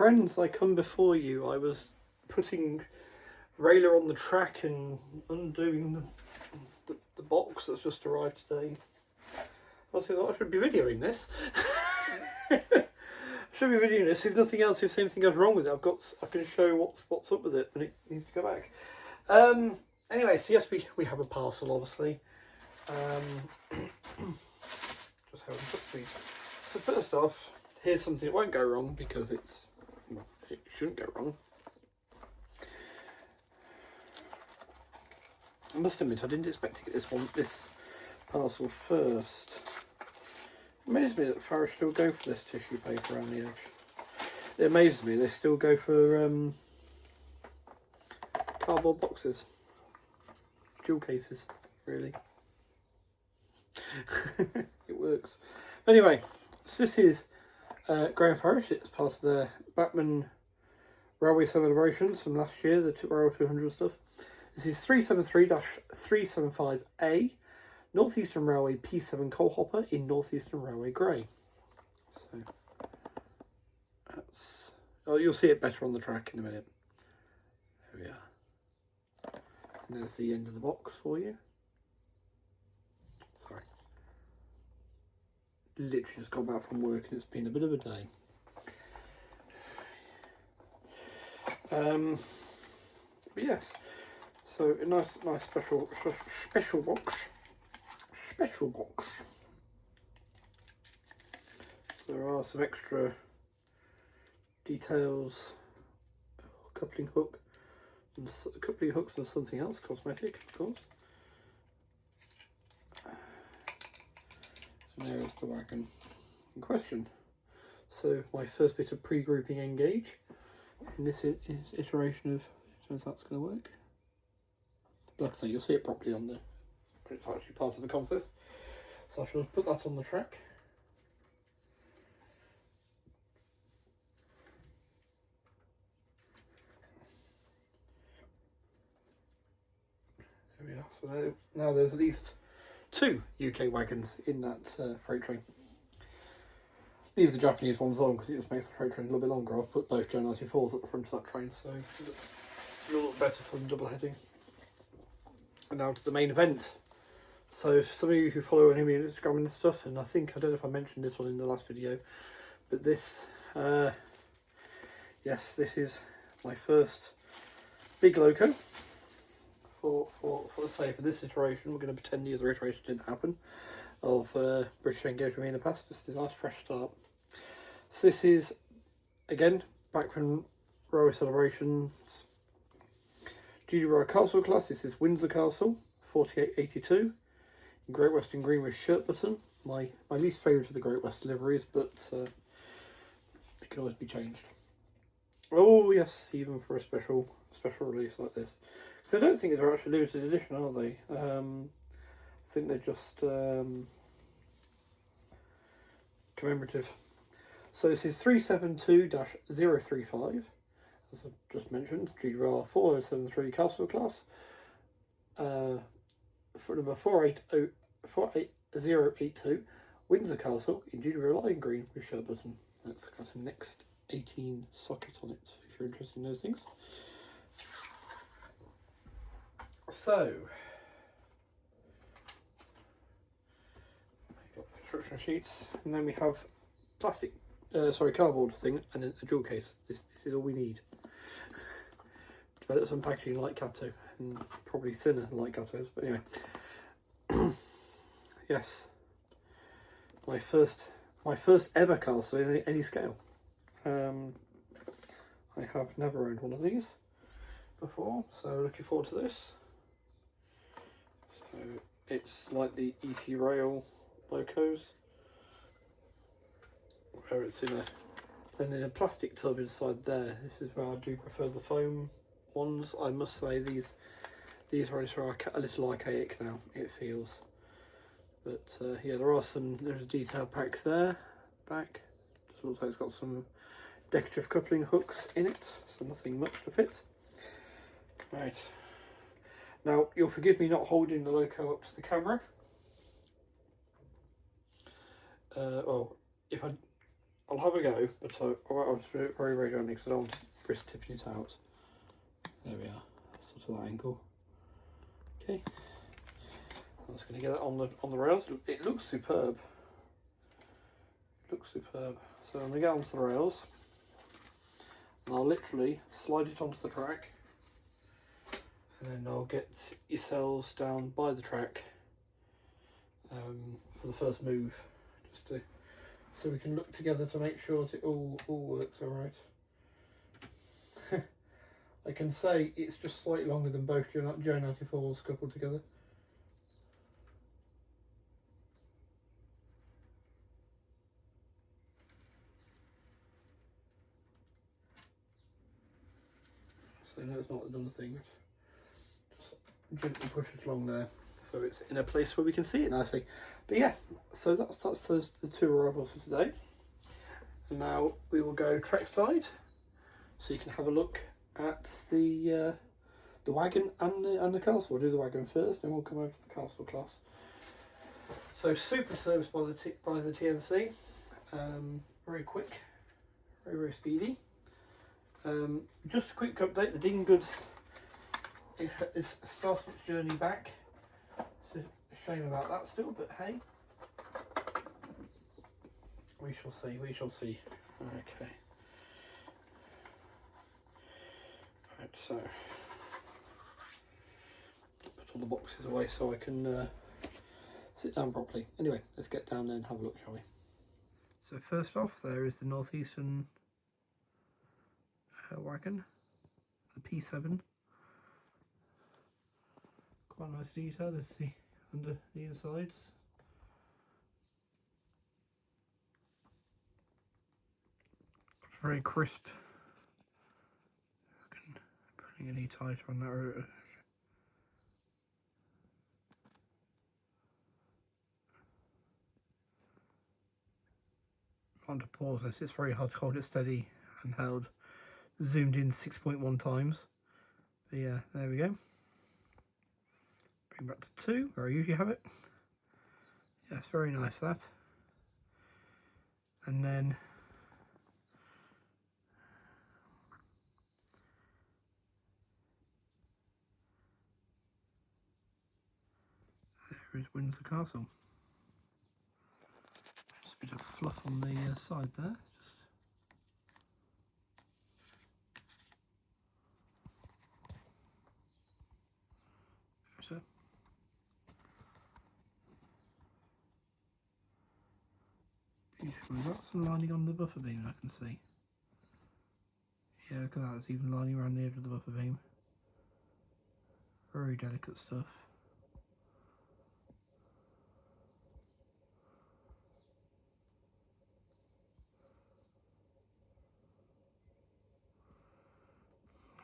friends, I come before you. I was putting Rayla on the track and undoing the box that's just arrived today. I thought I should be videoing this. I should be videoing this. If nothing else, if anything goes wrong with it, I can show what's up with it when it needs to go back. Anyway, so yes, we have a parcel, obviously. Just hold it up, please. So first off, here's something that won't go wrong because it shouldn't go wrong. I must admit, I didn't expect to get this parcel first. It amazes me that Farish still go for this tissue paper around the edge. It amazes me they still go for cardboard boxes, jewel cases. Really, it works. Anyway, so this is Graham Farish. It's part of the Batman Railway celebrations from last year, the Royal 200 stuff. This is 373-375A, Northeastern Railway P7 coal hopper in Northeastern Railway grey. So that's, you'll see it better on the track in a minute. There we are. And there's the end of the box for you. Sorry. Literally just got back from work and it's been a bit of a day. But yes. So a nice special box. Special box. So there are some extra details. Coupling hook, and coupling hooks and something else, cosmetic, of course. And there is the wagon in question. So my first bit of pre-grouping engage in this iteration of if that's going to work. Like I say, you'll see it properly on the, but it's actually part of the contest. So I shall put that on the track. There we are. So now there's at least 2 UK wagons in that freight train. Leave the Japanese ones on because it just makes the freight train a little bit longer. I'll put both Joe 94s at the front of that train, so it'll look better for them double heading. And now to the main event. So for some of you who follow him on Instagram and stuff, and I don't know if I mentioned this one in the last video, but this, yes, this is my first big loco for this iteration. We're going to pretend the other iteration didn't happen of British engagement in the past. This is a nice fresh start. So this is, again, back from Railway Celebrations, GWR Castle class. This is Windsor Castle, 4882, in Great Western Green with shirt button. My least favourite of the Great Western liveries, but it can always be changed. Oh yes, even for a special release like this. So I don't think they're actually limited edition, are they? I think they're just commemorative. So this is 372-035. As I've just mentioned, GWR 4073 Castle class, for number 48082, Windsor Castle in GWR lime green with shirt button. That's got a next 18 socket on it, if you're interested in those things. So, we've got instruction sheets, and then we have cardboard thing, and then a jewel case. This is all we need. Develop some packaging like Kato, and probably thinner like Kato's, but anyway. Yes, my first ever castle in any scale. I have never owned one of these before, so looking forward to this. So it's like the ET Rail locos, where it's in a plastic tub inside there. This is where I do prefer the foam ones. I must say these ones are a little archaic now, it feels. But yeah, there's a detail pack there, back. Just looks like it's got some decorative coupling hooks in it, so nothing much to fit. Right, now you'll forgive me not holding the loco up to the camera. Well, if I I'll have a go, but I'll do it very, very gently because I don't want to risk tipping it out. There we are, sort of that angle. Okay, I'm just going to get that on the rails. It looks superb. It looks superb. So I'm going to get onto the rails, and I'll literally slide it onto the track, and then I'll get yourselves down by the track for the first move, just to so we can look together to make sure that it all works all right. I can say it's just slightly longer than both Joe 94s coupled together. So no, it's not done the thing. Just gently push it along there, so it's in a place where we can see it nicely. But yeah, so that's the two arrivals for today. And now we will go trackside, so you can have a look at the wagon and the castle. We'll do the wagon first, then we'll come over to the castle class. So super serviced by the TMC, very quick, very, very speedy. Just a quick update: the digging goods is starting its journey back. It's a shame about that still, but hey, we shall see. We shall see. Okay. Right, so put all the boxes away so I can sit down properly. Anyway, let's get down there and have a look, shall we? So first off, there is the Northeastern wagon, the P7. Quite nice detail. Let's see under the insides. Very crisp. Putting any tighter on that rotor. On to pause this. It's very hard to hold it steady and held. Zoomed in 6.1 times. But yeah, there we go. Bring back to 2 where I usually have it. Yes, very nice that. And then there is Windsor Castle. Just a bit of fluff on the side there. Just so. Beautiful. We've got some lining on the buffer beam, I can see. Yeah, look at that, it's even lining around the edge of the buffer beam. Very delicate stuff.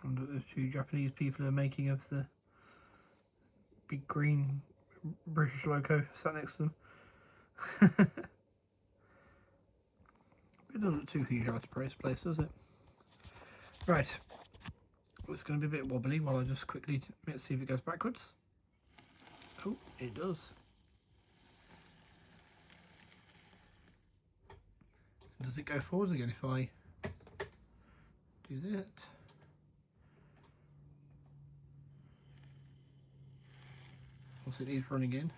And the two Japanese people are making of the big green British logo sat next to them. It doesn't look too huge out of place, does it? Right. It's going to be a bit wobbly while I just quickly see if it goes backwards. Oh, it does. Does it go forwards again if I do that? Also, it needs running in.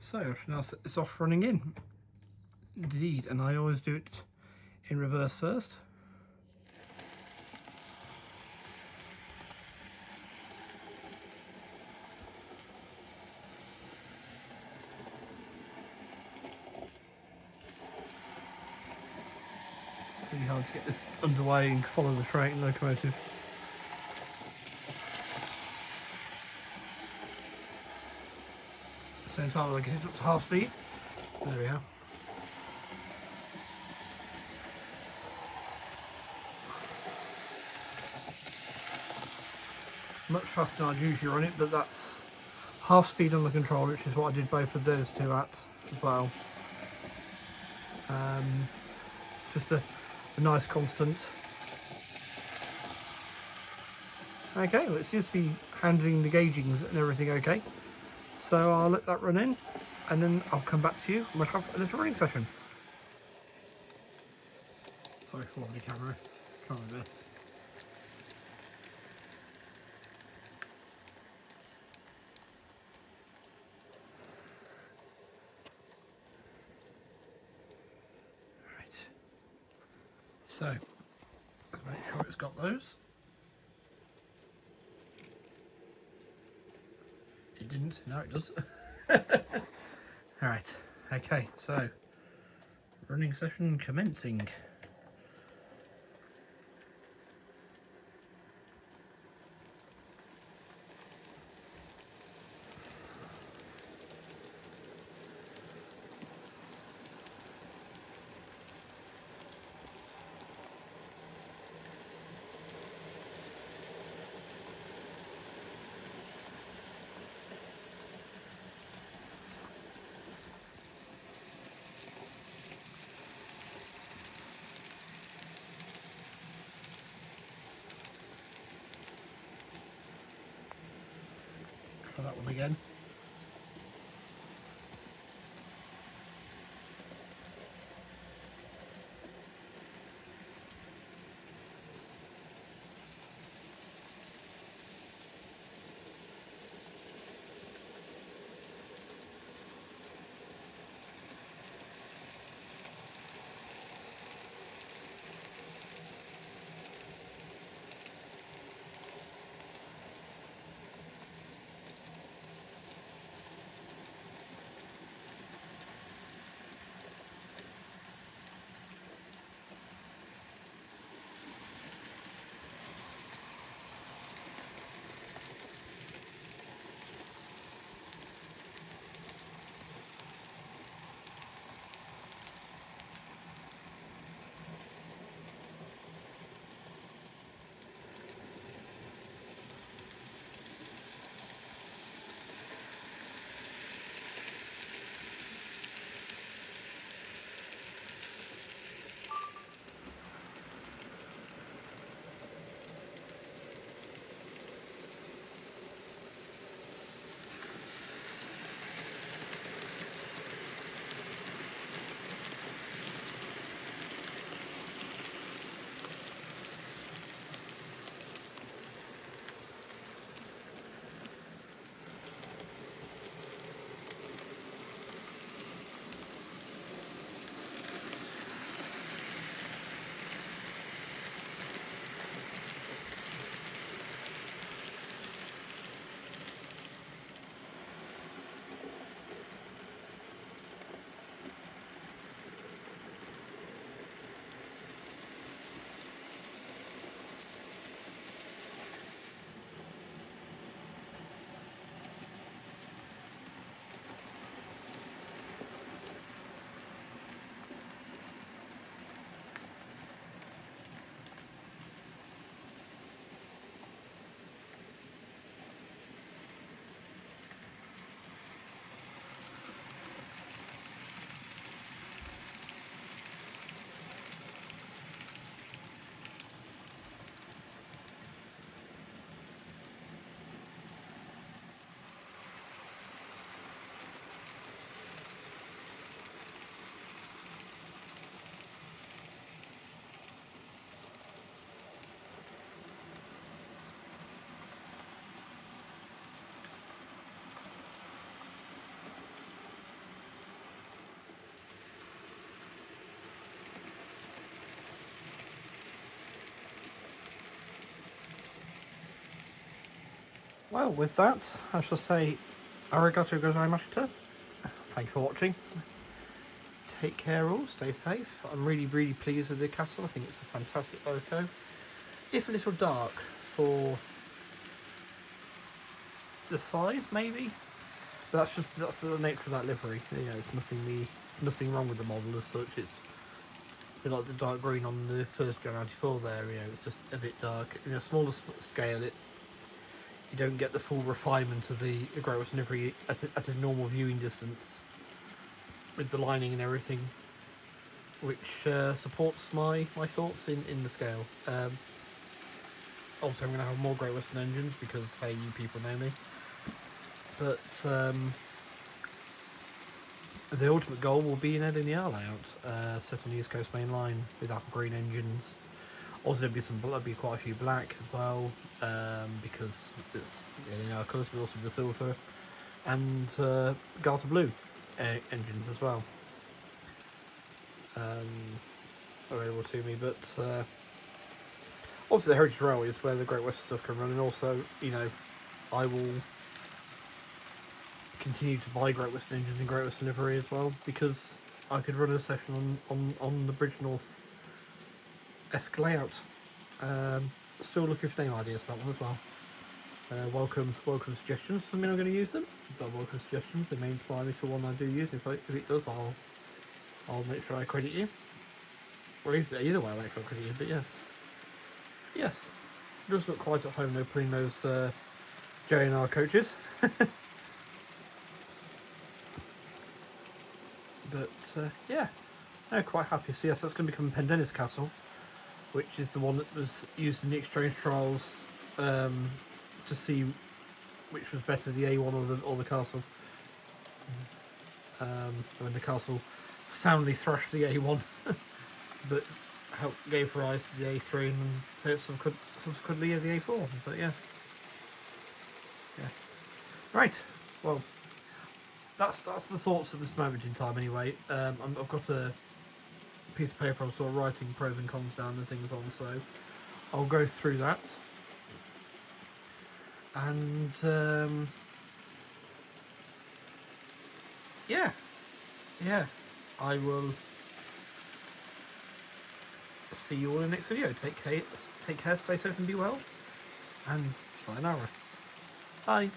So I should now set this off running in. Indeed, and I always do it in reverse first. Pretty hard to get this underway and follow the train locomotive. At the same time, I get it up to half speed. There we are. Much faster than I'd usually run it, but that's half speed on the control, which is what I did both of those two at as well. Just a nice constant. Okay, well, it seems to be handling the gaugings and everything okay. So I'll let that run in. and then I'll come back to you and we'll have a little running session. Sorry for the camera, try my best. Right, so let's make sure it's got those. It didn't, now it does. Alright, okay, so running session commencing. Try that one again. Well, with that, I shall say arigato gozaimashita. Thank you for watching. Take care all, stay safe. I'm really, really pleased with the castle. I think it's a fantastic loco. If a little dark for the size, maybe. But that's the nature of that livery. You know, it's nothing wrong with the model as such. It's a bit like the dark green on the first Gen 94 there. You know, it's just a bit dark. In a smaller scale, you don't get the full refinement of the Great Western livery at a normal viewing distance with the lining and everything, which supports my thoughts in the scale. Also, I'm going to have more Great Western engines because, hey, you people know me. But The ultimate goal will be an LNER layout, set on the East Coast Main Line with apple green engines. Also, there'll be quite a few black as well, because it's LNER colours, but also the silver and Garter blue engines as well. Available to me, but obviously the Heritage Railway is where the Great Western stuff can run, and also, you know, I will continue to buy Great Western engines in Great Western livery as well, because I could run a session on the Bridge North esque layout. Still looking for name ideas for that one as well. Welcome suggestions. Doesn't mean I'm going to use them, but welcome suggestions. They may inspire me to one I do use. If it does, I'll make sure I credit you. Or either way, I'll make sure I credit you. But yes, it does look quite at home though, putting those JNR coaches. But yeah, I'm quite happy. So yes, that's going to become Pendennis Castle, which is the one that was used in the exchange trials to see which was better, the A1 or the castle. When the castle soundly thrashed the A1, but gave rise to the A3 and subsequently the A4. But yeah, yes, right. Well, that's the thoughts at this moment in time. Anyway, I've got a piece of paper I'm sort of writing pros and cons down and things on, so I'll go through that. And yeah, I will see you all in the next video. Take care, stay safe and be well, and sayonara. Bye.